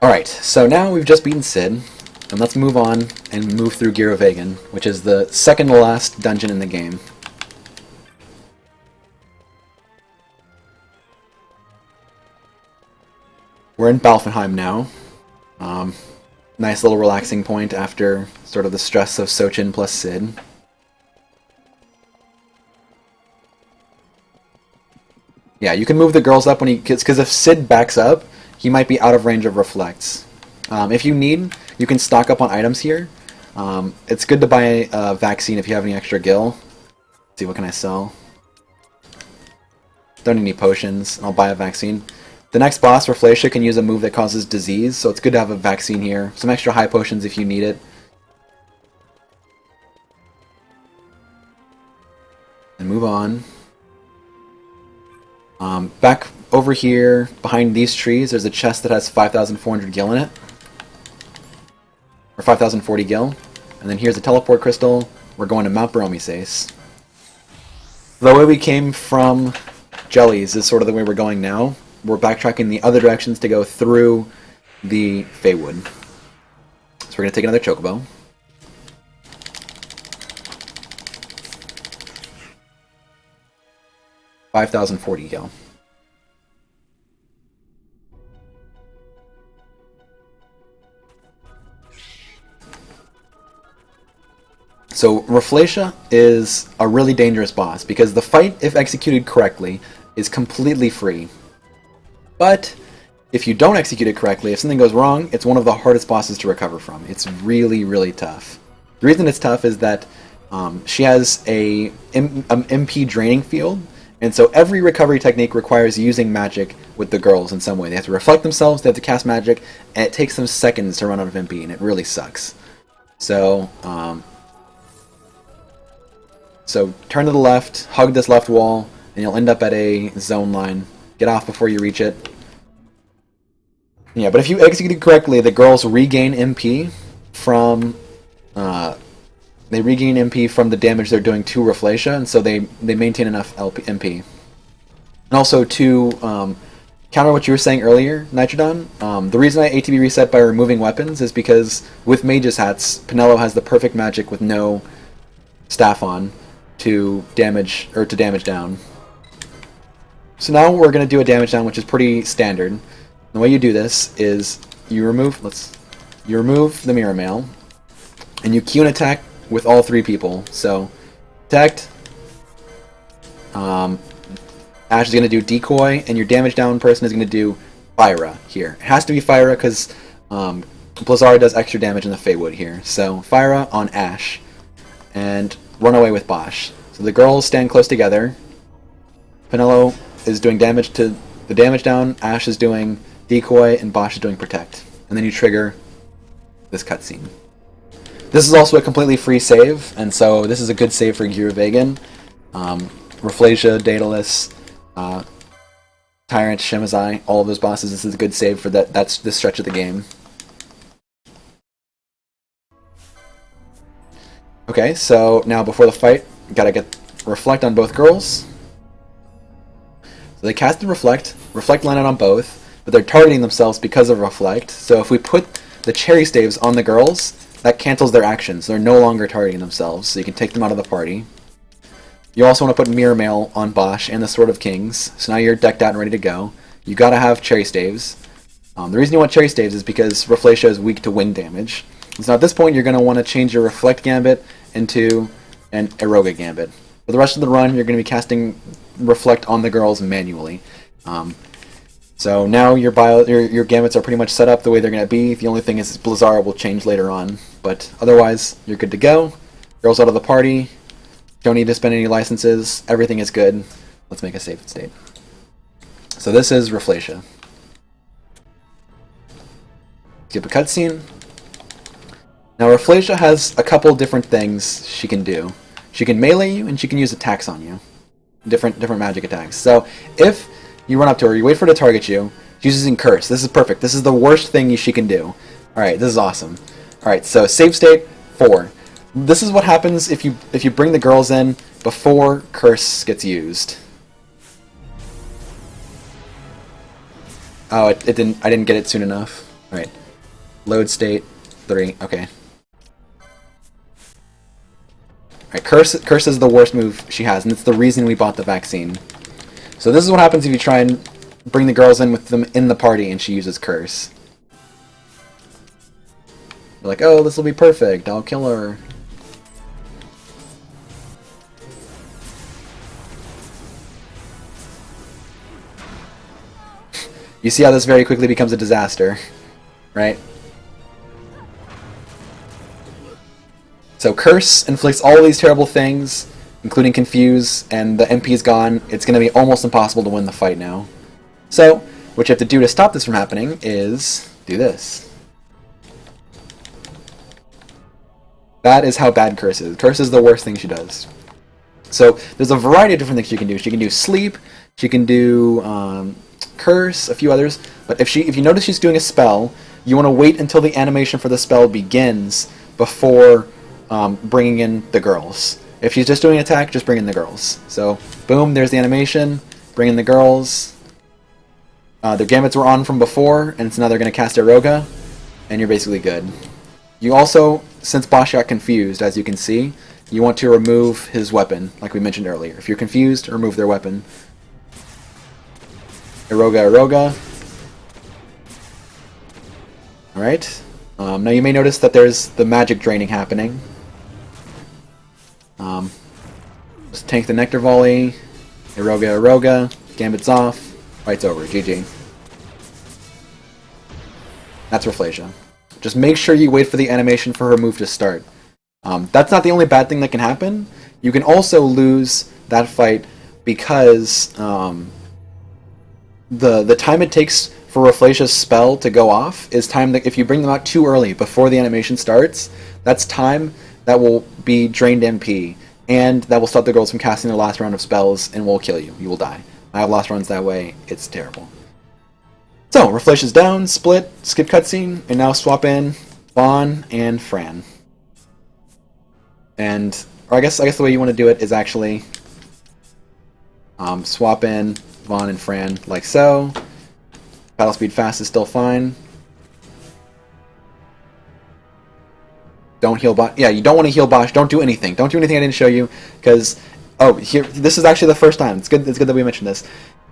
Alright, so now we've just beaten Sid, and let's move on and move through Giru Veagan, which is the second to last dungeon in the game. We're in Balfenheim now. Nice little relaxing point after sort of the stress of Sochin plus Sid. Yeah, you can move the girls up when he gets, because if Sid backs up, he might be out of range of reflects. If you need, you can stock up on items here. It's good to buy a vaccine if you have any extra gil. Let's see, what can I sell? Don't need any potions. I'll buy a vaccine. The next boss, Refleia, can use a move that causes disease, so it's good to have a vaccine here. Some extra high potions if you need it. And move on. Back over here, behind these trees, there's a chest that has 5,400 gil in it. Or 5,040 gil. And then here's a teleport crystal. We're going to Mount Bromisace. The way we came from Jellies is sort of the way we're going now. We're backtracking the other directions to go through the Faywood. So we're going to take another chocobo. $5,040 gil. So Refleia is a really dangerous boss because the fight, if executed correctly, is completely free. But if you don't execute it correctly, if something goes wrong, it's one of the hardest bosses to recover from. It's really, really tough. The reason it's tough is that she has a MP draining field, and so every recovery technique requires using magic with the girls in some way. They have to reflect themselves, they have to cast magic, and it takes them seconds to run out of MP, and it really sucks. So turn to the left, hug this left wall, and you'll end up at a zone line. Get off before you reach it. Yeah, but if you execute it correctly, the girls regain MP from the damage they're doing to Refleia, and so they maintain enough MP. And also to counter what you were saying earlier, Nitrodon, the reason I ATB reset by removing weapons is because with Mage's Hats, Penelo has the perfect magic with no staff on to damage down. So now we're going to do a damage down, which is pretty standard. The way you do this is you remove the Mirror Mail, and you queue an attack with all three people. So, protect. Ash is going to do decoy, and your damage down person is going to do Fyra here. It has to be Fyra because Blizzard does extra damage in the Faywood here. So Fyra on Ash, and run away with Bosch. So the girls stand close together. Penelo is doing damage to the damage down, Ash is doing decoy, and Bosch is doing protect. And then you trigger this cutscene. This is also a completely free save, and so this is a good save for Giruvegan. Refleia, Datalus, Tyrant, Shemazi, all of those bosses, this is a good save for that's this stretch of the game. Okay, so now before the fight, gotta get Reflect on both girls. So they casted Reflect landed on both, but they're targeting themselves because of Reflect. So if we put the cherry staves on the girls, that cancels their actions. They're no longer targeting themselves, so you can take them out of the party. You also want to put Mirror Mail on Bosch and the Sword of Kings, so now you're decked out and ready to go. You gotta have cherry staves. The reason you want cherry staves is because Refleia is weak to wind damage. So at this point, you're going to want to change your Reflect Gambit into an Eroga Gambit. For the rest of the run, you're going to be casting Reflect on the girls manually. So now your Gambits are pretty much set up the way they're going to be. The only thing is Blizzard will change later on. But otherwise, you're good to go. Girls out of the party. Don't need to spend any licenses. Everything is good. Let's make a save state. So this is Refleia. Skip a cutscene. Now Refleia has a couple different things she can do. She can melee you, and she can use attacks on you. Different magic attacks. So if you run up to her, you wait for her to target you, she's using Curse. This is perfect. This is the worst thing she can do. Alright, this is awesome. Alright, so save state 4. This is what happens if you bring the girls in before Curse gets used. Oh, I didn't get it soon enough. Alright. Load state 3. Okay. Alright, Curse is the worst move she has, and it's the reason we bought the vaccine. So this is what happens if you try and bring the girls in with them in the party and she uses Curse. You're like, oh, this will be perfect, I'll kill her. You see how this very quickly becomes a disaster, right? So Curse inflicts all these terrible things, including Confuse, and the MP's gone. It's going to be almost impossible to win the fight now. So, what you have to do to stop this from happening is do this. That is how bad Curse is. Curse is the worst thing she does. So, there's a variety of different things she can do. She can do Sleep, she can do Curse, a few others, but if you notice she's doing a spell, you want to wait until the animation for the spell begins before bringing in the girls. If she's just doing an attack, just bring in the girls. So, boom, there's the animation, bring in the girls. Their gambits were on from before, and so now they're going to cast Eroga, and you're basically good. You also, since Bosch got confused, as you can see, you want to remove his weapon, like we mentioned earlier. If you're confused, remove their weapon. Eroga, Eroga. Alright. Now you may notice that there's the magic draining happening. Just tank the Nectar Volley. Eroga, Eroga. Gambit's off. Fight's over. GG. That's Refleia. Just make sure you wait for the animation for her move to start. That's not the only bad thing that can happen. You can also lose that fight because the time it takes for Refleia's spell to go off is time that if you bring them out too early before the animation starts, that's time that will be drained MP, and that will stop the girls from casting their last round of spells and will kill you. You will die. I have lost runs that way. It's terrible. So, Refleia's down, split, skip cutscene, and now swap in Vaughn and Fran. Or I guess the way you want to do it is actually swap in Vaughn and Fran like so. Battle speed fast is still fine. Don't heal Bosch. Yeah, you don't want to heal Bosch. Don't do anything. Don't do anything I didn't show you, because here, this is actually the first time. It's good that we mentioned this.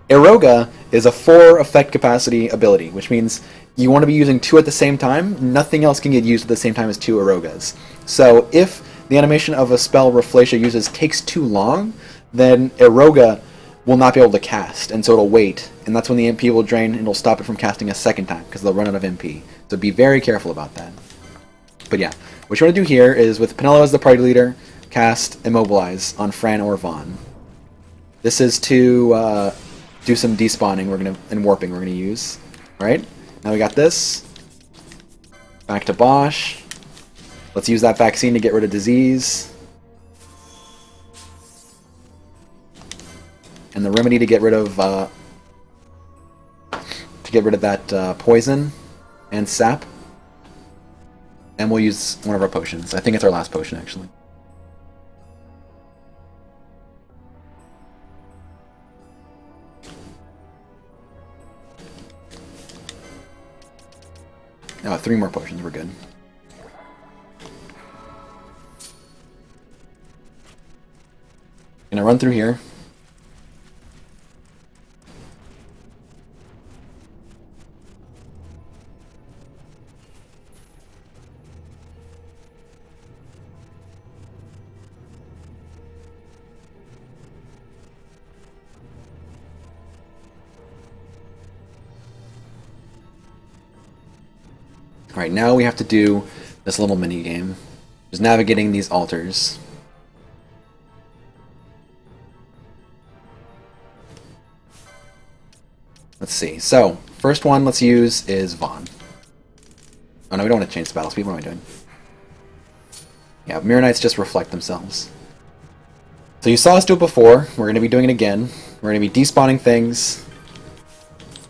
Eroga is a 4 effect capacity ability, which means you want to be using 2 at the same time. Nothing else can get used at the same time as 2 Erogas. So if the animation of a spell Refleia uses takes too long, then Eroga will not be able to cast, and so it'll wait, and that's when the MP will drain, and it'll stop it from casting a second time, because they'll run out of MP. So be very careful about that. But yeah, what you want to do here is, with Penelo as the party leader, cast Immobilize on Fran or Vaughn. This is to do some despawning and warping we're going to use. Alright, now we got this. Back to Bosch. Let's use that vaccine to get rid of disease. And the remedy to get rid of that poison and sap. And we'll use one of our potions. I think it's our last potion, actually. Oh, 3 more potions. We're good. Gonna run through here. Alright, now we have to do this little mini game. Just navigating these altars. Let's see. So, first one let's use is Vaughn. Oh no, we don't want to change the battle speed. What am I doing? Yeah, Mirror Knights just reflect themselves. So you saw us do it before. We're going to be doing it again. We're going to be despawning things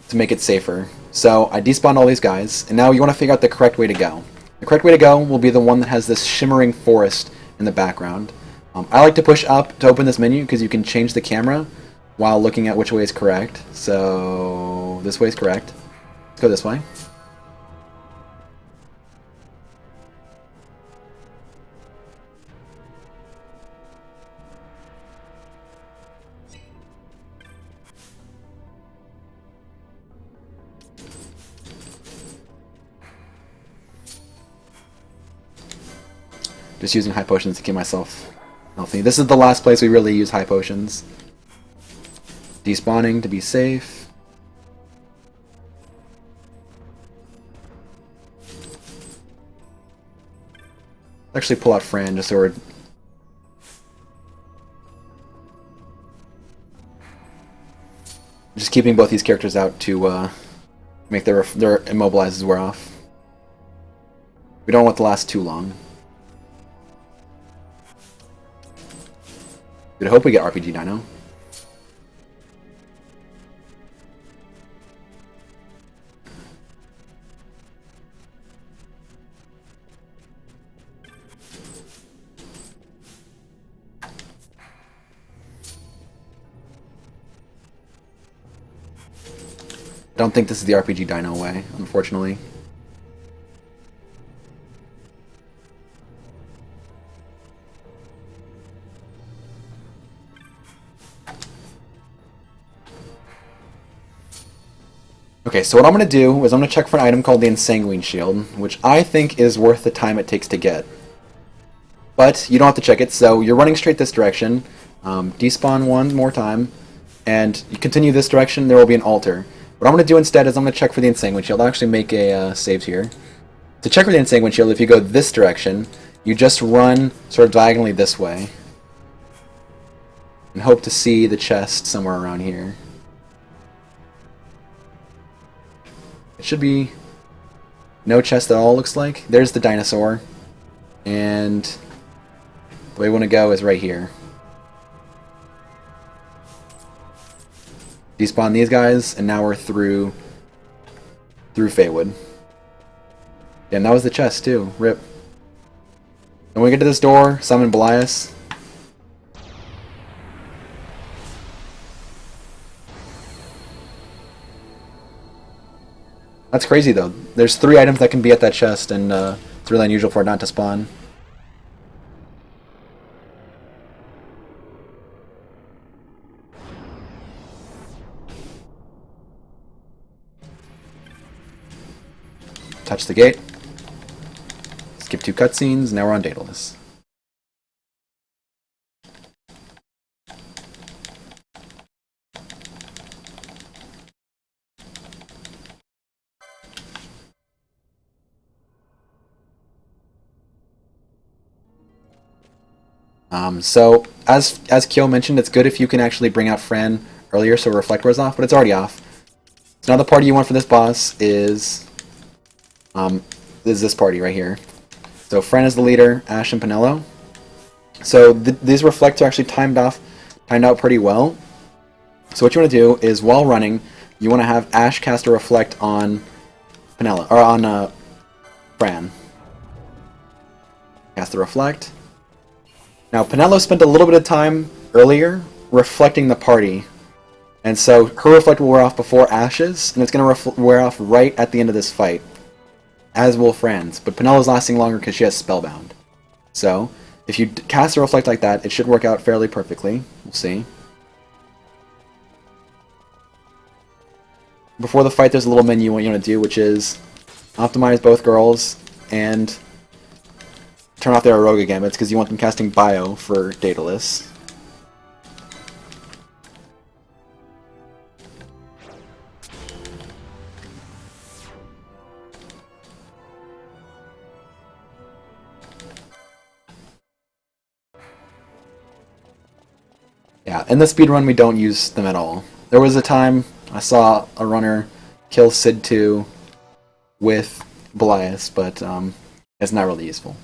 to make it safer. So I despawned all these guys, and now you want to figure out the correct way to go. The correct way to go will be the one that has this shimmering forest in the background. I like to push up to open this menu because you can change the camera while looking at which way is correct. So this way is correct. Let's go this way. Just using high potions to keep myself healthy. This is the last place we really use high potions. Despawning to be safe. Actually pull out Fran just so we're... Just keeping both these characters out to make their immobilizes wear off. We don't want it to last too long. Dude, I hope we get RPG Dino. I don't think this is the RPG Dino way, unfortunately. Okay, so what I'm going to do is I'm going to check for an item called the Ensanguine Shield, which I think is worth the time it takes to get. But you don't have to check it, so you're running straight this direction. Despawn one more time, and you continue this direction, there will be an altar. What I'm going to do instead is I'm going to check for the Ensanguine Shield. I'll actually make a save here. To check for the Ensanguine Shield, if you go this direction, you just run sort of diagonally this way. And hope to see the chest somewhere around here. It should be no chest at all, looks like. There's the dinosaur. And the way we want to go is right here. Despawn these guys, and now we're through Faywood. Yeah, and that was the chest too. Rip. And when we get to this door, summon Belias. That's crazy though. There's 3 items that can be at that chest, and it's really unusual for it not to spawn. Touch the gate. Skip 2 cutscenes, now we're on Datalus. So, as Kyo mentioned, it's good if you can actually bring out Fran earlier so Reflect wears off, but it's already off. So now the party you want for this boss is this party right here. So Fran is the leader, Ash and Penelo. So these Reflects are actually timed out pretty well. So what you want to do is, while running, you want to have Ash cast a Reflect on Penelo, or on Fran. Cast the Reflect. Now, Penelo spent a little bit of time earlier reflecting the party, and so her Reflect will wear off before Ash's, and it's going to wear off right at the end of this fight, as will Fran's. But Penelo's lasting longer because she has Spellbound. So, if you cast a Reflect like that, it should work out fairly perfectly. We'll see. Before the fight, there's a little menu what you want to do, which is optimize both girls and turn off their Aroga Gambits, because you want them casting Bio for Datalus. Yeah, in the speedrun we don't use them at all. There was a time I saw a runner kill Sid 2 with Belias, but it's not really useful.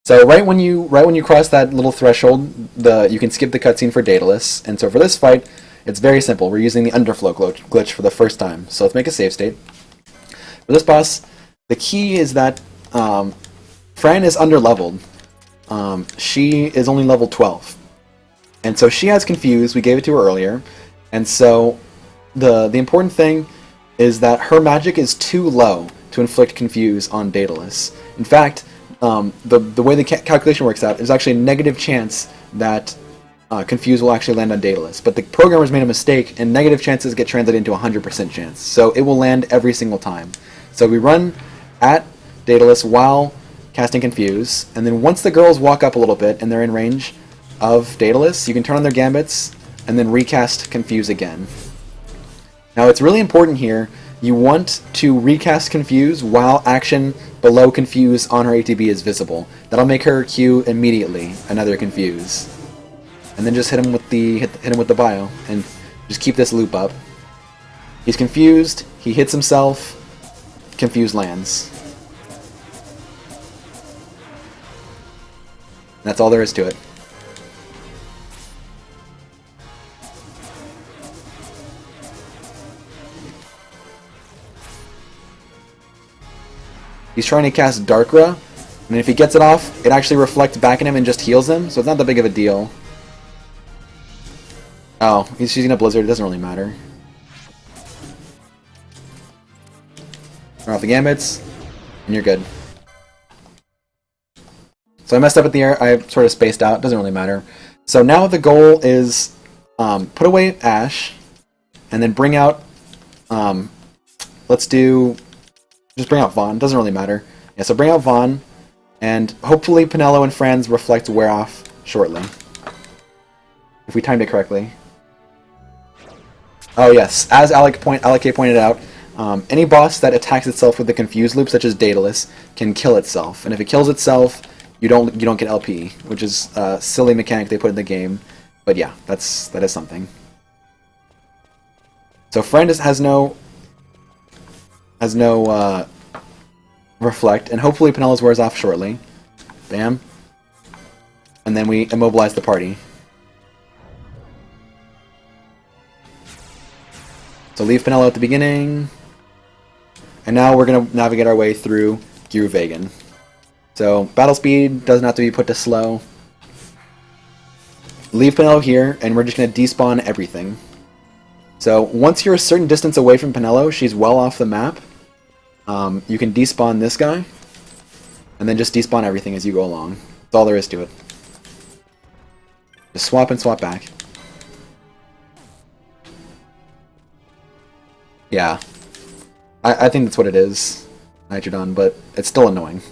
So right when you cross that little threshold, you can skip the cutscene for Datalus. And so for this fight, it's very simple. We're using the underflow glitch for the first time. So let's make a save state. For this boss, the key is that Fran is underleveled. She is only level 12. And so she has Confuse. We gave it to her earlier. And so the important thing is that her magic is too low to inflict Confuse on Datalus. In fact, the way the calculation works out is actually a negative chance that Confuse will actually land on Datalus. But the programmers made a mistake, and negative chances get translated into 100% chance. So it will land every single time. So we run at Datalus while casting Confuse, and then once the girls walk up a little bit and they're in range of Datalus, you can turn on their gambits and then recast Confuse again. Now it's really important here, you want to recast Confuse while action below Confuse on her ATB is visible. That'll make her queue immediately another Confuse. And then just hit him with the bio and just keep this loop up. He's confused, he hits himself, Confuse lands. That's all there is to it. He's trying to cast Darkra, and if he gets it off, it actually reflects back at him and just heals him, so it's not that big of a deal. Oh, he's using a Blizzard, it doesn't really matter. Turn off the Gambits, and you're good. So I messed up at the air, I sort of spaced out, doesn't really matter. So now the goal is put away Ashe, and then bring out, just bring out Vaughn, doesn't really matter. Yeah, so bring out Vaughn, and hopefully Penelo and Franz reflect wear off shortly. If we timed it correctly. Oh yes, as Alec pointed out, any boss that attacks itself with the Confuse loop, such as Datalus, can kill itself. And if it kills itself, you don't get LP, which is a silly mechanic they put in the game. But yeah, that is something. So Franz has no reflect, and hopefully Penelo's wears off shortly. Bam. And then we immobilize the party. So leave Penelo at the beginning. And now we're going to navigate our way through Giru Veagan. So battle speed doesn't have to be put to slow. Leave Penelo here, and we're just going to despawn everything. So once you're a certain distance away from Penelo, she's well off the map. You can despawn this guy, and then just despawn everything as you go along. That's all there is to it. Just swap and swap back. Yeah. I think that's what it is, Nitrodon, but it's still annoying.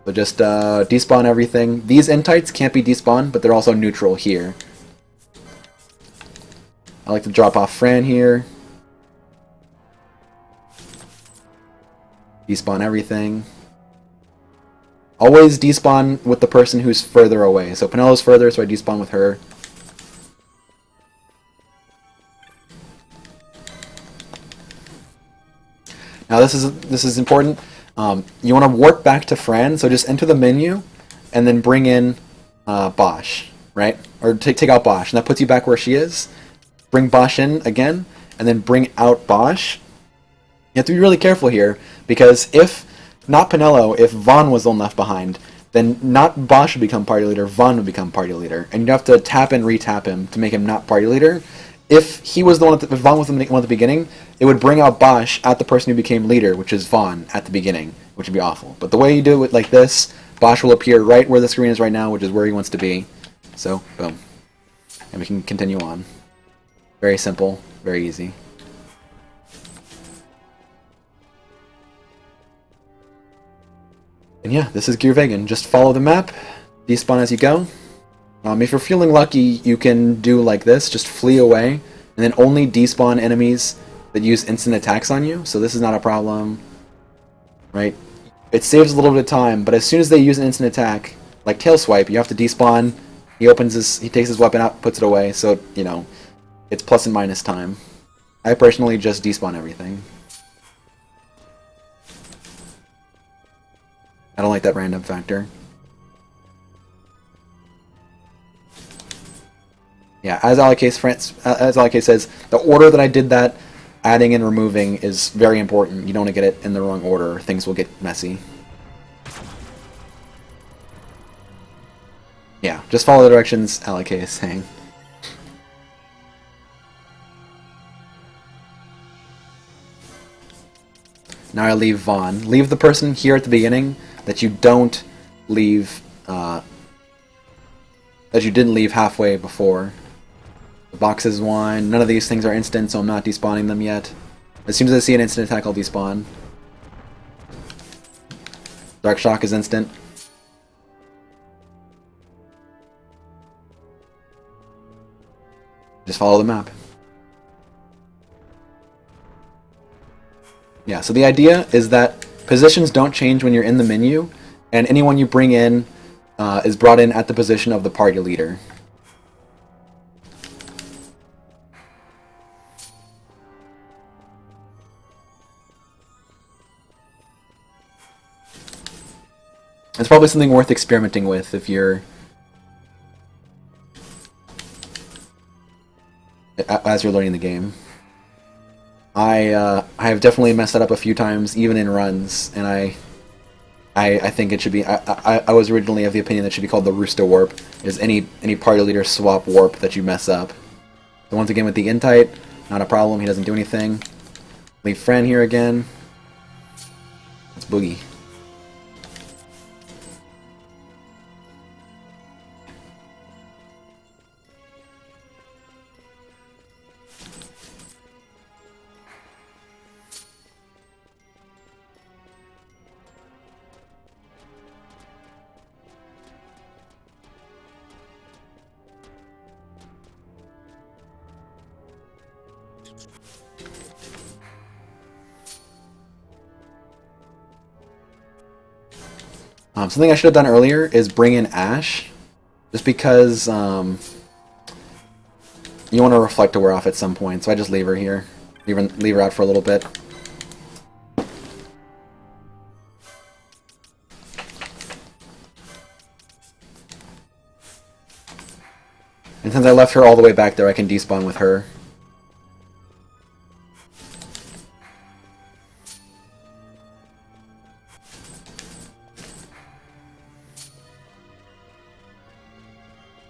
So just despawn everything. These Entites can't be despawned, but they're also neutral here. I like to drop off Fran here. Despawn everything. Always despawn with the person who's further away. So Penelo's further, so I despawn with her. Now this is important. You want to warp back to Fran, so just enter the menu, and then bring in Bosch, right? Or take out Bosch, and that puts you back where she is. Bring Bosch in again, and then bring out Bosch. You have to be really careful here, because if not Penelo, if Vaughn was the one left behind, then not Bosch would become party leader, Vaughn would become party leader, and you'd have to tap and re-tap him to make him not party leader. If he was the one, if Vaughn was the one at the beginning, it would bring out Bosch at the person who became leader, which is Vaughn at the beginning, which would be awful. But the way you do it like this, Bosch will appear right where the screen is right now, which is where he wants to be. So, boom. And we can continue on. Very simple, very easy. And yeah, this is Giruvegan. Just follow the map, despawn as you go. If you're feeling lucky, you can do like this, just flee away, and then only despawn enemies that use instant attacks on you, so this is not a problem, right? It saves a little bit of time, but as soon as they use an instant attack, like Tail Swipe, you have to despawn, he takes his weapon out, puts it away, so, you know, it's plus and minus time. I personally just despawn everything. I don't like that random factor. Yeah, as Alec says, the order that I did that, adding and removing, is very important. You don't want to get it in the wrong order, or things will get messy. Yeah, just follow the directions Alec is saying. Now I leave Vaughn. Leave the person here at the beginning that you don't leave, that you didn't leave halfway before. The box is one. None of these things are instant, so I'm not despawning them yet. As soon as I see an instant attack, I'll despawn. Dark Shock is instant. Just follow the map. Yeah, so the idea is that positions don't change when you're in the menu, and anyone you bring in is brought in at the position of the party leader. It's probably something worth experimenting with if you're... as you're learning the game. I have definitely messed that up a few times, even in runs, and I think it should be... I was originally of the opinion that it should be called the Rooster Warp, is any party leader swap warp that you mess up. So once again with the Intite, not a problem, he doesn't do anything. Leave Fran here again. Let's boogie. Something I should have done earlier is bring in Ash, just because you want to reflect to wear off at some point, so I just leave her here. Leave her out for a little bit. And since I left her all the way back there, I can despawn with her.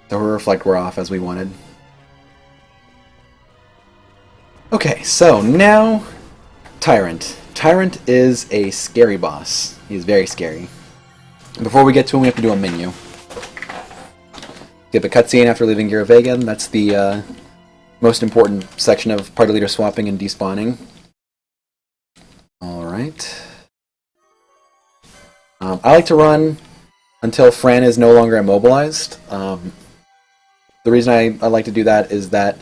So her reflect were off as we wanted. Okay, so now Tyrant. Tyrant is a scary boss. He's very scary. Before we get to him, we have to do a menu. Skip a cutscene after leaving Giru Veagan. That's the most important section of party leader swapping and despawning. Alright. I like to run until Fran is no longer immobilized. The reason I like to do that is that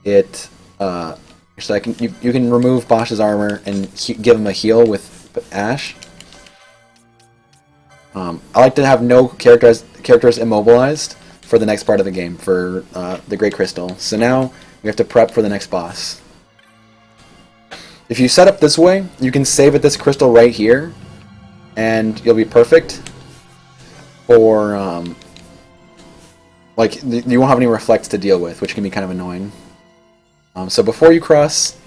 it so you can remove Bosch's armor and give him a heal with Ash. I like to have no characters immobilized for the next part of the game, for the Great Crystal. So now we have to prep for the next boss. If you set up this way, you can save at this crystal right here, and you'll be perfect. Or like you won't have any reflects to deal with, which can be kind of annoying. So before you cross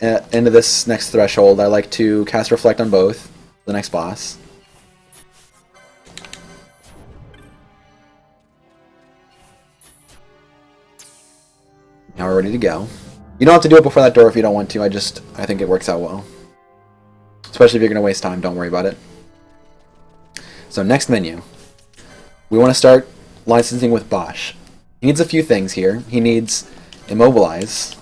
into this next threshold, I like to cast Reflect on both, the next boss. Now we're ready to go. You don't have to do it before that door if you don't want to, I think it works out well. Especially if you're going to waste time, don't worry about it. So next menu. We want to start licensing with Bosch. He needs a few things here. He needs Immobilize.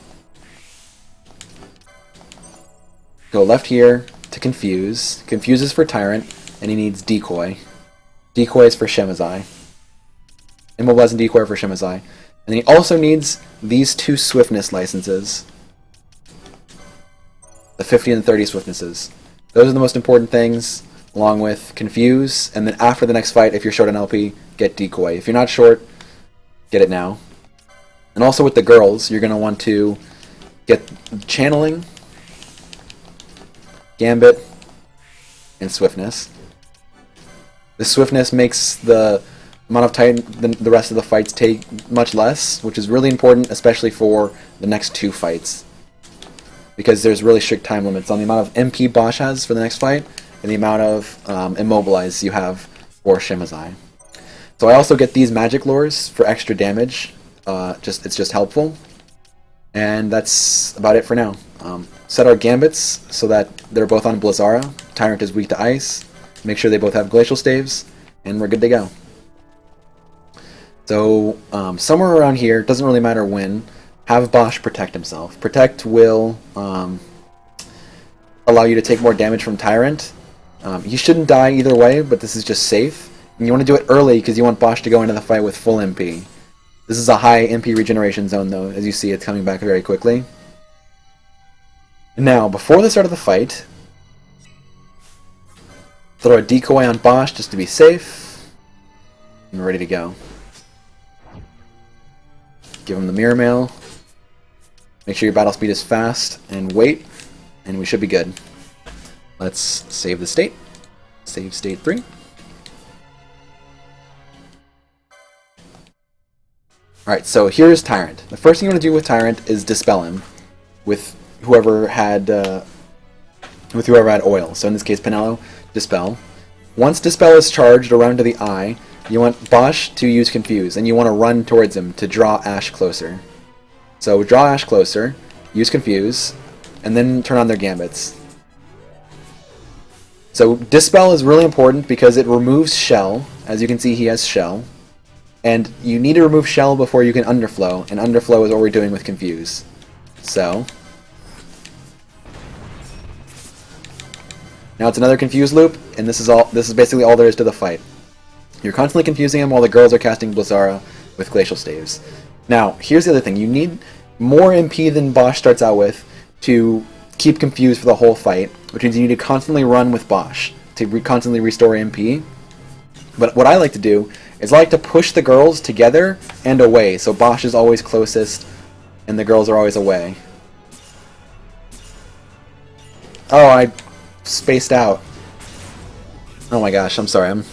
Go left here to Confuse. Confuse is for Tyrant, and he needs Decoy. Decoy is for Shemazi. Immobilize and Decoy are for Shemazi. And then he also needs these two Swiftness licenses. The 50 and 30 Swiftnesses. Those are the most important things, along with Confuse, and then after the next fight, if you're short on LP, get Decoy. If you're not short, get it now. And also with the girls, you're going to want to get Channeling, Gambit, and Swiftness. The Swiftness makes the amount of time the rest of the fights take much less, which is really important, especially for the next two fights. Because there's really strict time limits on the amount of MP Bosch has for the next fight, and the amount of Immobilize you have for Shemazi. So I also get these magic lures for extra damage. It's just helpful. And that's about it for now. Set our Gambits so that they're both on Blizzara. Tyrant is weak to ice. Make sure they both have Glacial Staves, and we're good to go. So somewhere around here, doesn't really matter when, have Bosch protect himself. Protect will allow you to take more damage from Tyrant, You shouldn't die either way, but this is just safe. And you want to do it early because you want Bosch to go into the fight with full MP. This is a high MP regeneration zone, though. As you see, it's coming back very quickly. Now, before the start of the fight, throw a decoy on Bosch just to be safe. And we're ready to go. Give him the mirror mail. Make sure your battle speed is fast, and wait, and we should be good. Let's save the state. Save state 3. Alright, so here's Tyrant. The first thing you want to do with Tyrant is dispel him with whoever had oil. So in this case, Pinello, dispel. Once dispel is charged around to the eye, you want Bosch to use Confuse, and you want to run towards him to draw Ash closer. So draw Ash closer, use Confuse, and then turn on their gambits. So Dispel is really important because it removes Shell. As you can see, he has Shell. And you need to remove Shell before you can Underflow, and Underflow is what we're doing with Confuse. So now it's another Confuse loop, and this is basically all there is to the fight. You're constantly confusing him while the girls are casting Blizzara with Glacial Staves. Now, here's the other thing. You need more MP than Bosch starts out with to keep Confused for the whole fight, which means you need to constantly run with Bosch to constantly restore MP. But what I like to do is I like to push the girls together and away, so Bosch is always closest and the girls are always away. Oh, I spaced out. Oh my gosh, I'm sorry, I'm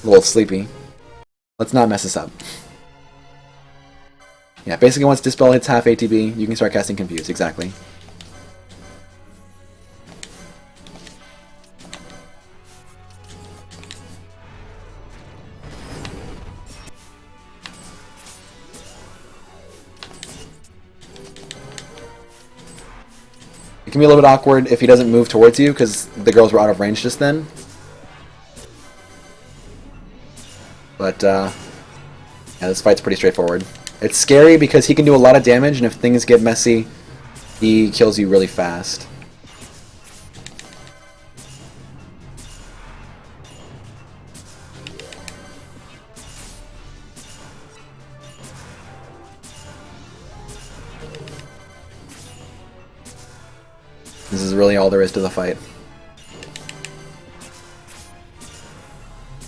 a little sleepy. Let's not mess this up. Yeah, basically once Dispel hits half ATB, you can start casting Confuse, exactly. It can be a little bit awkward if he doesn't move towards you, because the girls were out of range just then. But, yeah, this fight's pretty straightforward. It's scary because he can do a lot of damage, and if things get messy, he kills you really fast. This is really all there is to the fight.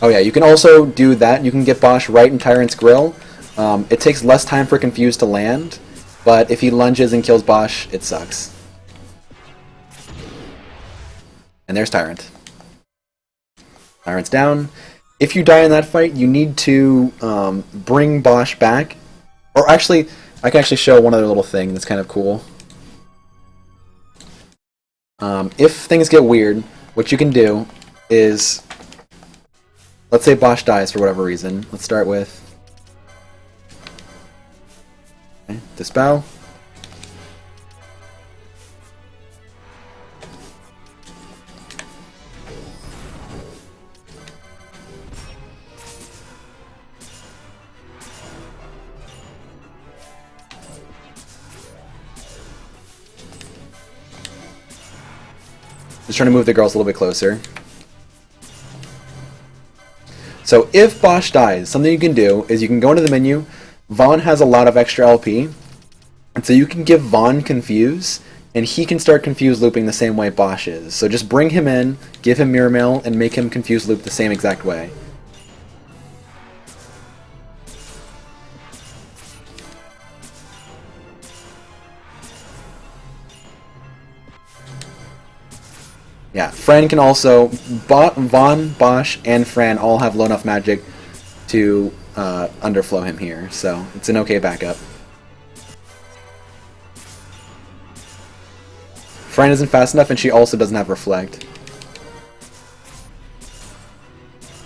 Oh yeah, you can also do that. You can get Bosch right in Tyrant's grill. It takes less time for Confuse to land, but if he lunges and kills Bosch, it sucks. And there's Tyrant. Tyrant's down. If you die in that fight, you need to bring Bosch back. Or actually, I can actually show one other little thing that's kind of cool. If things get weird, what you can do is, let's say Bosch dies for whatever reason. Let's start with Dispel. Just trying to move the girls a little bit closer. So if Bosch dies, something you can do is you can go into the menu. Vaughn has a lot of extra LP, and so you can give Vaughn Confuse, and he can start Confuse looping the same way Bosch is. So just bring him in, give him Mirror Mail, and make him Confuse loop the same exact way. Yeah, Fran can also... Vaughn, Bosch, and Fran all have low enough magic to underflow him here, so it's an okay backup. Fran isn't fast enough, and she also doesn't have Reflect.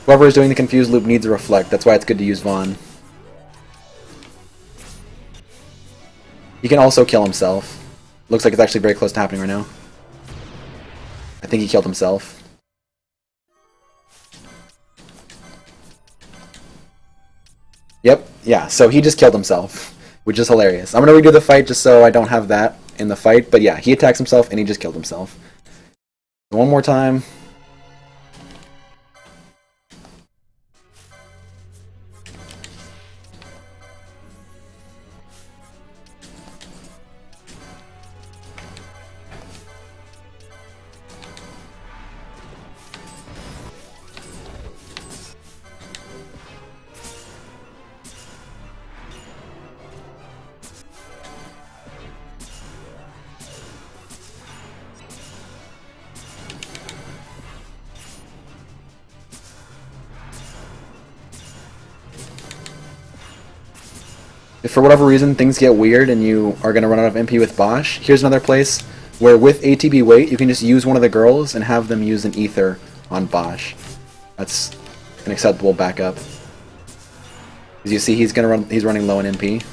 Whoever is doing the Confused loop needs a Reflect, that's why it's good to use Vaughn. He can also kill himself. Looks like it's actually very close to happening right now. I think he killed himself. Yep, yeah, so he just killed himself, which is hilarious. I'm going to redo the fight just so I don't have that in the fight, but yeah, he attacks himself and he just killed himself. One more time. if for whatever reason things get weird and you are going to run out of MP with Bosch, here's another place where with ATB weight you can just use one of the girls and have them use an ether on Bosch. That's an acceptable backup. As you see, he's running low on MP.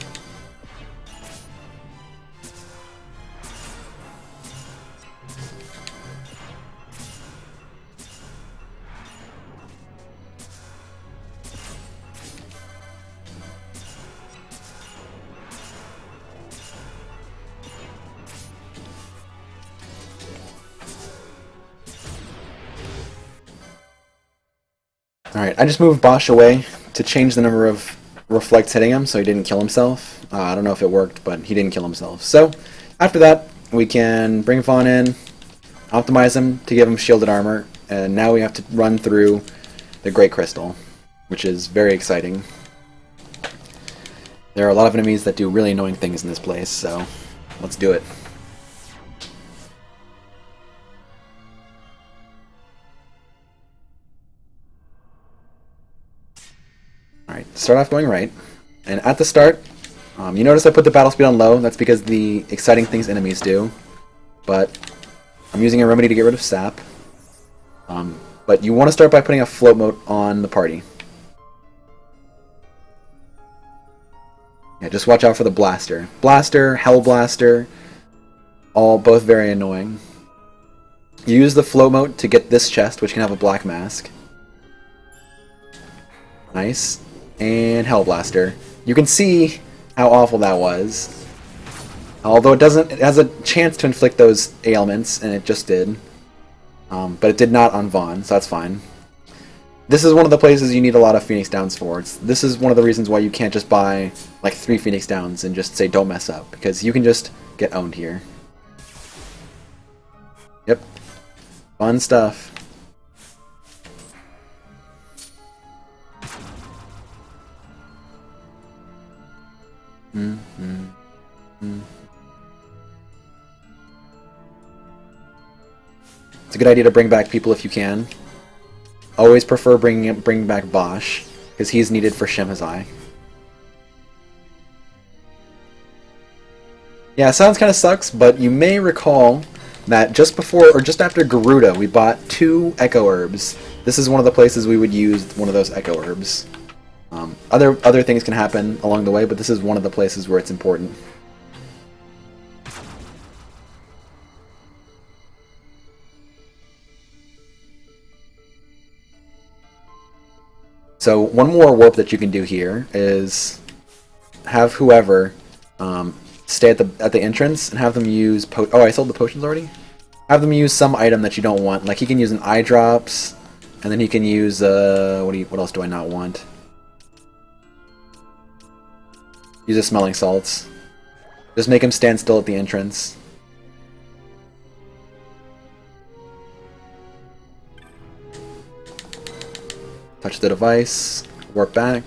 Alright, I just moved Bosch away to change the number of reflects hitting him so he didn't kill himself. I don't know if it worked, but he didn't kill himself. So, after that, we can bring Fawn in, optimize him to give him shielded armor, and now we have to run through the Great Crystal, which is very exciting. There are a lot of enemies that do really annoying things in this place, so let's do it. Alright, start off going right, and at the start, you notice I put the battle speed on low. That's because the exciting things enemies do, but I'm using a remedy to get rid of sap. But you want to start by putting a float mode on the party. Yeah, just watch out for the blaster. Blaster, Hell Blaster, both very annoying. You use the float mode to get this chest, which can have a black mask. Nice. And Hell Blaster. You can see how awful that was. Although it has a chance to inflict those ailments, and it just did. But it did not on Vaughn, so that's fine. This is one of the places you need a lot of Phoenix Downs for. This is one of the reasons why you can't just buy like 3 Phoenix Downs and just say don't mess up, because you can just get owned here. Yep. Fun stuff. It's a good idea to bring back people if you can. Always prefer bringing back Bosch, because he's needed for Shemazi. Yeah, sounds kind of sucks, but you may recall that just before or just after Garuda, we bought 2 Echo Herbs. This is one of the places we would use one of those Echo Herbs. Other things can happen along the way, but this is one of the places where it's important. So one more warp that you can do here is have whoever stay at the entrance and have them use oh, I sold the potions already? Have them use some item that you don't want. Like he can use an eye drops, and then he can use what else do I not want? Use a smelling salts. Just make him stand still at the entrance. Touch the device, warp back.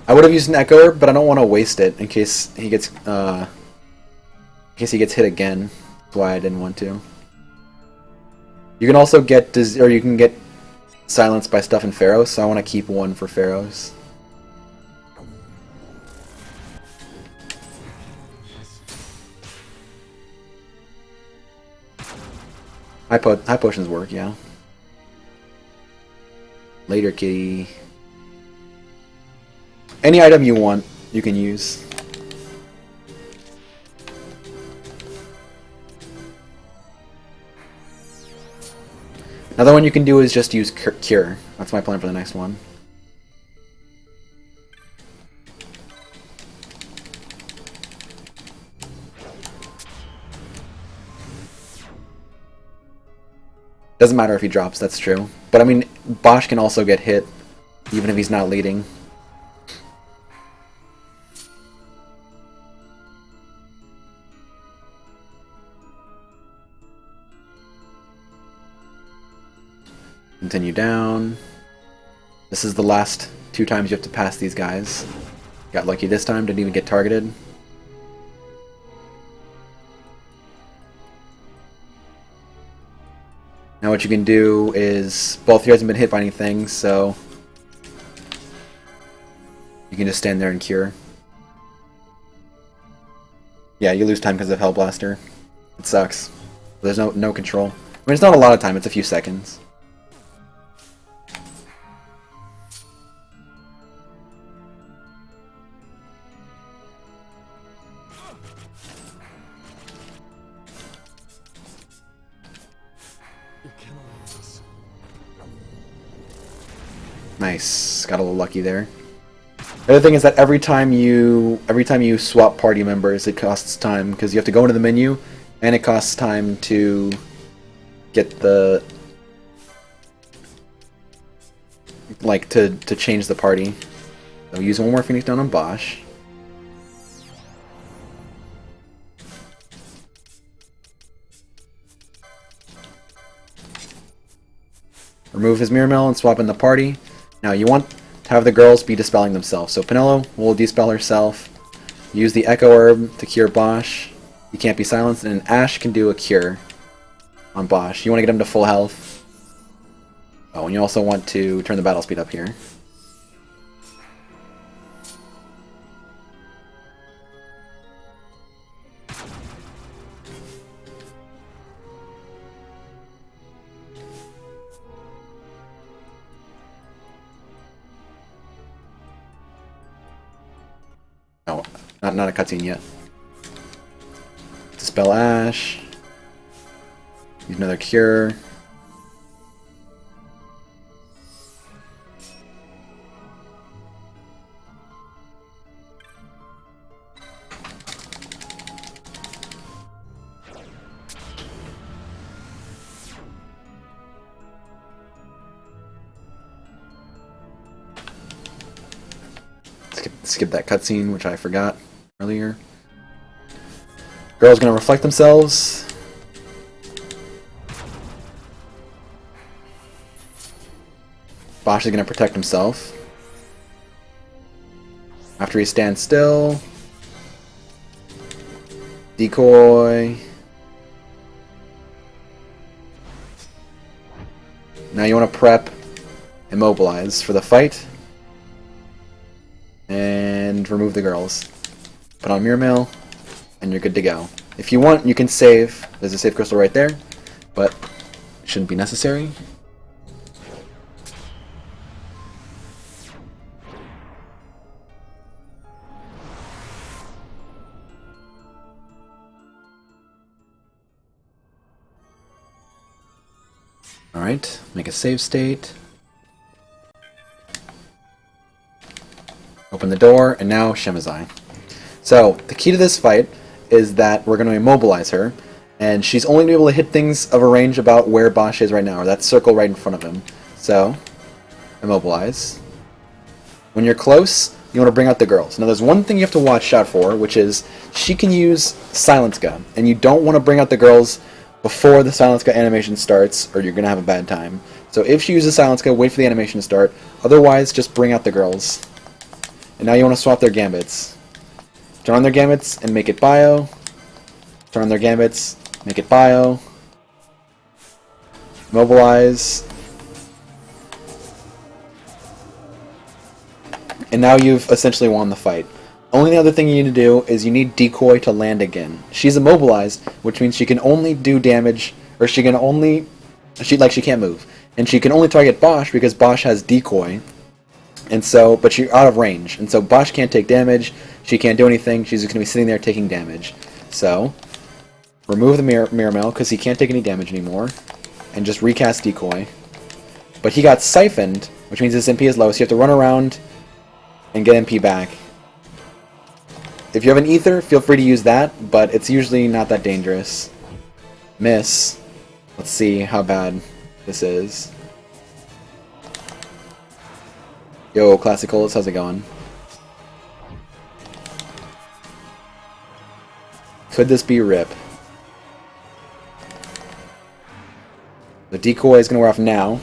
I would have used an Echo Herb, but I don't want to waste it in case he gets hit again. That's why I didn't want to. You can also get you can get silenced by stuff in Pharaohs, so I want to keep one for Pharaohs. High potions work, yeah. Later, kitty. Any item you want, you can use. Another one you can do is just use Cure. That's my plan for the next one. Doesn't matter if he drops, that's true. But I mean, Bosch can also get hit, even if he's not leading. Continue down. This is the last 2 times you have to pass these guys. Got lucky this time, didn't even get targeted. Now what you can do is, both of you hasn't been hit by anything, so you can just stand there and cure. Yeah, you lose time because of Hellblaster. It sucks. There's no control. I mean, it's not a lot of time, it's a few seconds. Nice. Got a little lucky there. The other thing is that every time you swap party members, it costs time because you have to go into the menu, and it costs time to get the to change the party. So use one more Phoenix down on Bosch. Remove his Mirror Mill and swap in the party. Now you want to have the girls be dispelling themselves. So Penelo will dispel herself. Use the Echo Herb to cure Bosch. He can't be silenced, and Ash can do a cure on Bosch. You want to get him to full health. Oh, and you also want to turn the battle speed up here. No, not a cutscene yet. Dispel Ash. Use another cure. Skip that cutscene, which I forgot earlier. Girls gonna reflect themselves. Bosch is gonna protect himself. After he stands still. Decoy. Now you want to prep Immobilize for the fight. And remove the girls. Put on Mirror Mill, and you're good to go. If you want, you can save. There's a save crystal right there, but it shouldn't be necessary. Alright, make a save state. Open the door, and now Shemazi. So, the key to this fight is that we're going to immobilize her, and she's only going to be able to hit things of a range about where Bosch is right now, or that circle right in front of him. So, immobilize. When you're close, you want to bring out the girls. Now, there's one thing you have to watch out for, which is she can use Silence Gun, and you don't want to bring out the girls before the Silence Gun animation starts, or you're going to have a bad time. So, if she uses Silence Gun, wait for the animation to start. Otherwise, just bring out the girls. And now you want to swap their gambits. Turn on their gambits and make it bio. Turn on their gambits, make it bio. Mobilize. And now you've essentially won the fight. Only other thing you need to do is you need Decoy to land again. She's immobilized, which means she can only do damage, or she can only... she can't move. And she can only target Bosch because Bosch has Decoy. And so, but she's out of range, and so Bosch can't take damage, she can't do anything, she's just going to be sitting there taking damage. So, remove the Mirror Mill, because he can't take any damage anymore, and just recast Decoy. But he got siphoned, which means his MP is low, so you have to run around and get MP back. If you have an Ether, feel free to use that, but it's usually not that dangerous. Miss. Let's see how bad this is. Yo, Classicals, how's it going? Could this be Rip? The Decoy is going to wear off now.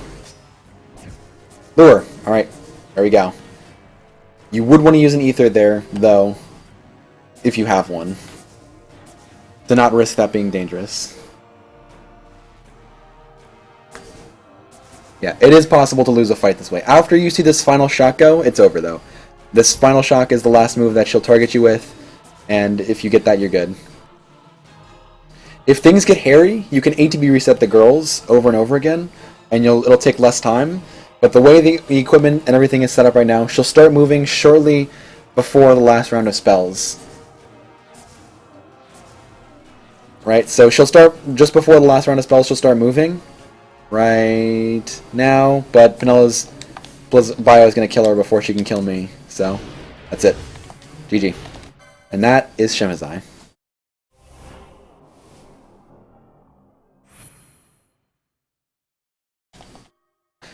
Lure! Alright, there we go. You would want to use an Ether there, though, if you have one, to not risk that being dangerous. Yeah, it is possible to lose a fight this way. After you see this final shock go, it's over though. This final shock is the last move that she'll target you with, and if you get that, you're good. If things get hairy, you can ATB reset the girls over and over again, and it'll take less time. But the way the equipment and everything is set up right now, she'll start moving shortly before the last round of spells. Right, so she'll start just before the last round of spells, she'll start moving. Right now, but Penella's bio is going to kill her before she can kill me. So, that's it. GG. And that is Shemazi.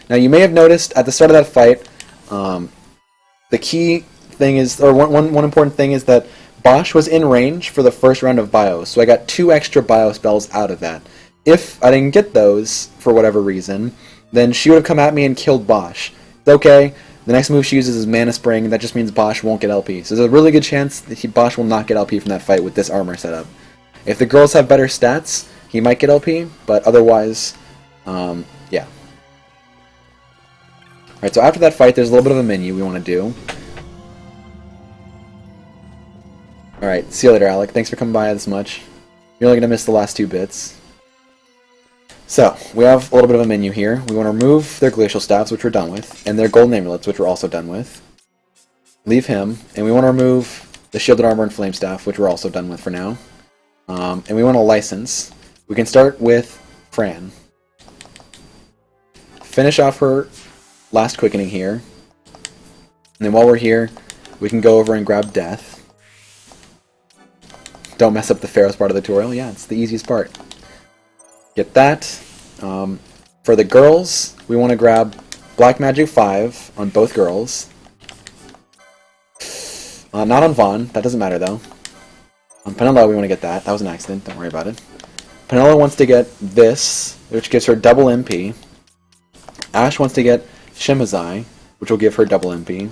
Now you may have noticed at the start of that fight, the key thing is, or one important thing is that Bosch was in range for the first round of bio, so I got 2 extra bio spells out of that. If I didn't get those, for whatever reason, then she would have come at me and killed Bosch. It's okay, the next move she uses is Mana Spring, that just means Bosch won't get LP. So there's a really good chance that Bosch will not get LP from that fight with this armor setup. If the girls have better stats, he might get LP, but otherwise, yeah. Alright, so after that fight, there's a little bit of a menu we want to do. Alright, see you later, Alec. Thanks for coming by this much. You're only going to miss the last 2 bits. So, we have a little bit of a menu here. We want to remove their Glacial Staffs, which we're done with, and their Golden Amulets, which we're also done with. Leave him, and we want to remove the Shielded Armor and Flame Staff, which we're also done with for now. And we want to license. We can start with Fran. Finish off her last quickening here. And then while we're here, we can go over and grab Death. Don't mess up the Pharaoh's part of the tutorial. Yeah, it's the easiest part. Get that. For the girls, we want to grab Black Magic 5 on both girls. Not on Vaughn. That doesn't matter, though. On Penella, we want to get that. That was an accident. Don't worry about it. Penella wants to get this, which gives her double MP. Ash wants to get Shemazi, which will give her double MP.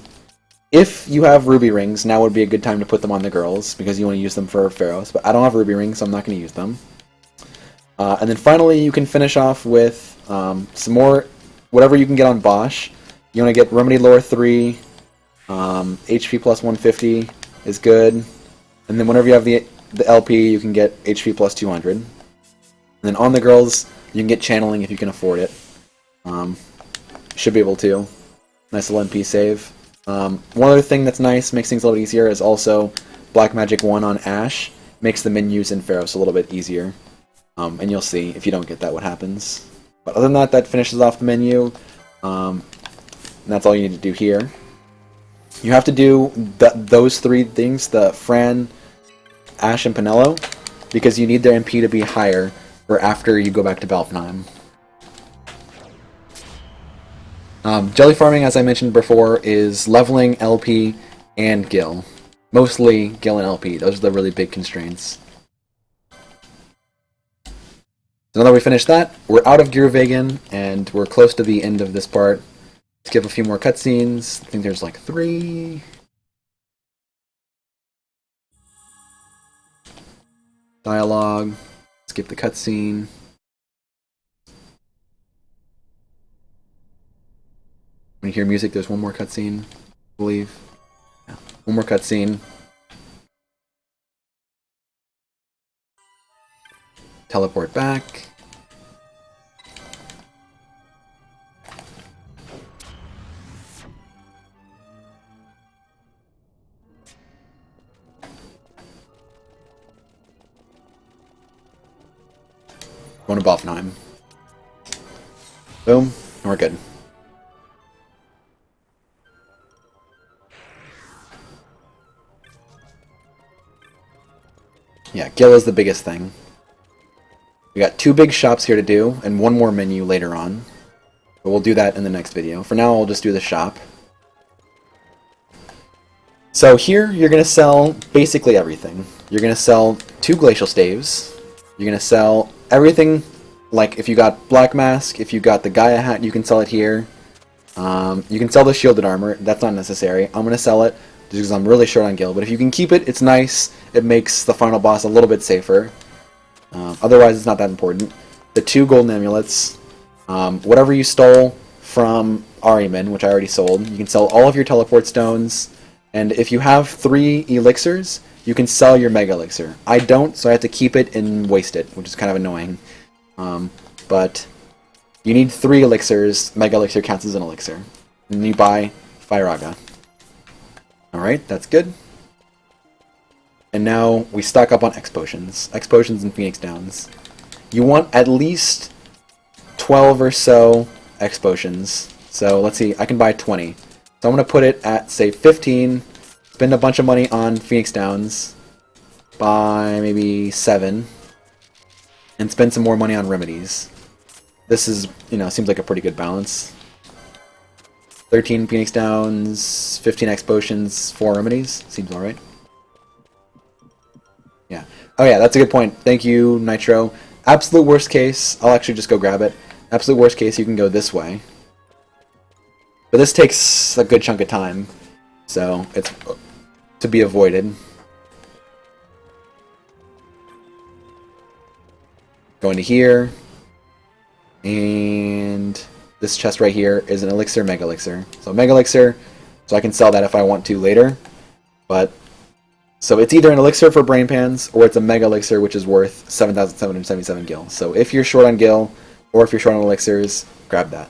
If you have ruby rings, now would be a good time to put them on the girls, because you want to use them for Pharaohs, but I don't have ruby rings, so I'm not going to use them. And then finally, you can finish off with some more, whatever you can get on Bosch. You want to get Remedy Lore 3, HP plus 150 is good, and then whenever you have the LP, you can get HP plus 200. And then on the girls, you can get Channeling if you can afford it. Should be able to. Nice little MP save. One other thing that's nice, makes things a little easier, is also Black Magic 1 on Ash. Makes the menus in Pharaohs a little bit easier. And you'll see, if you don't get that, what happens. But other than that, that finishes off the menu. And that's all you need to do here. You have to do those 3 things, the Fran, Ash, and Penello, because you need their MP to be higher for after you go back to Balfnheim. Jelly farming, as I mentioned before, is leveling LP and Gil. Mostly Gil and LP. Those are the really big constraints. So now that we finished that, we're out of Giruvegan, and we're close to the end of this part. Skip a few more cutscenes. I think there's like 3. Dialogue. Skip the cutscene. When you hear music, there's one more cutscene, I believe. Yeah. One more cutscene. Teleport back. Going to Balfnheim. Boom, and we're good. Yeah, Gil is the biggest thing. We got 2 big shops here to do, and 1 more menu later on. But we'll do that in the next video. For now, I'll just do the shop. So here, you're going to sell basically everything. You're going to sell 2 Glacial Staves. You're going to sell everything, like if you got Black Mask, if you got the Gaia Hat, you can sell it here. You can sell the Shielded Armor. That's not necessary. I'm going to sell it just because I'm really short on Gil. But if you can keep it, it's nice. It makes the final boss a little bit safer. Otherwise, it's not that important. The 2 Golden Amulets. Whatever you stole from Ahriman, which I already sold. You can sell all of your teleport stones, and if you have 3 elixirs, you can sell your mega elixir. I don't, so I have to keep it and waste it, which is kind of annoying. But you need 3 elixirs. Mega elixir counts as an elixir. And you buy Firaga. Alright, that's good. And now we stock up on X potions. X potions and Phoenix Downs. You want at least 12 or so X potions. So let's see, I can buy 20. So I'm going to put it at, say, 15. Spend a bunch of money on Phoenix Downs. Buy maybe 7. And spend some more money on remedies. This is, seems like a pretty good balance. 13 Phoenix Downs, 15 X potions, 4 remedies. Seems alright. Yeah. Oh yeah, that's a good point. Thank you, Nitro. Absolute worst case, I'll actually just go grab it. Absolute worst case, you can go this way. But this takes a good chunk of time, so it's to be avoided. Going to here, and this chest right here is an elixir, mega elixir. So mega elixir, so I can sell that if I want to later. But so it's either an elixir for brain pans, or it's a mega elixir, which is worth 7,777 gil. So if you're short on gil, or if you're short on elixirs, grab that.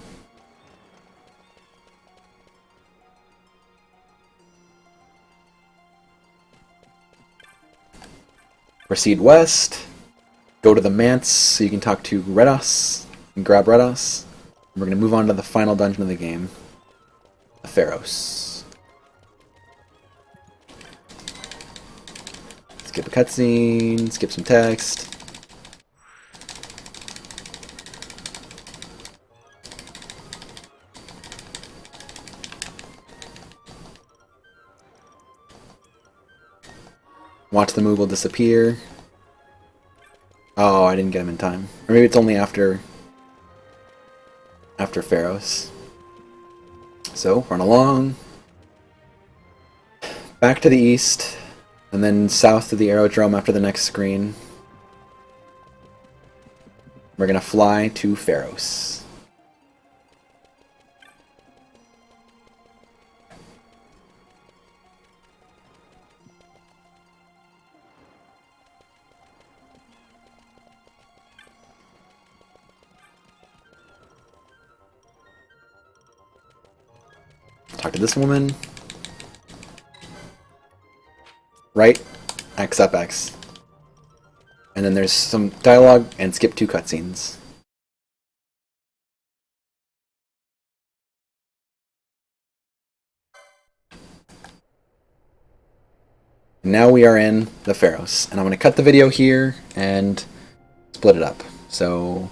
Proceed west. Go to the manse so you can talk to Redos and grab Redos. And we're going to move on to the final dungeon of the game, the Pharos. Skip a cutscene, skip some text. Watch the Moogle disappear. Oh, I didn't get him in time. Or maybe it's only after Pharos. So, run along. Back to the east. And then south to the aerodrome after the next screen. We're going to fly to Pharos. Talk to this woman. Right, XFX. And then there's some dialogue and skip 2 cutscenes. Now we are in the Pharos, and I'm going to cut the video here and split it up. So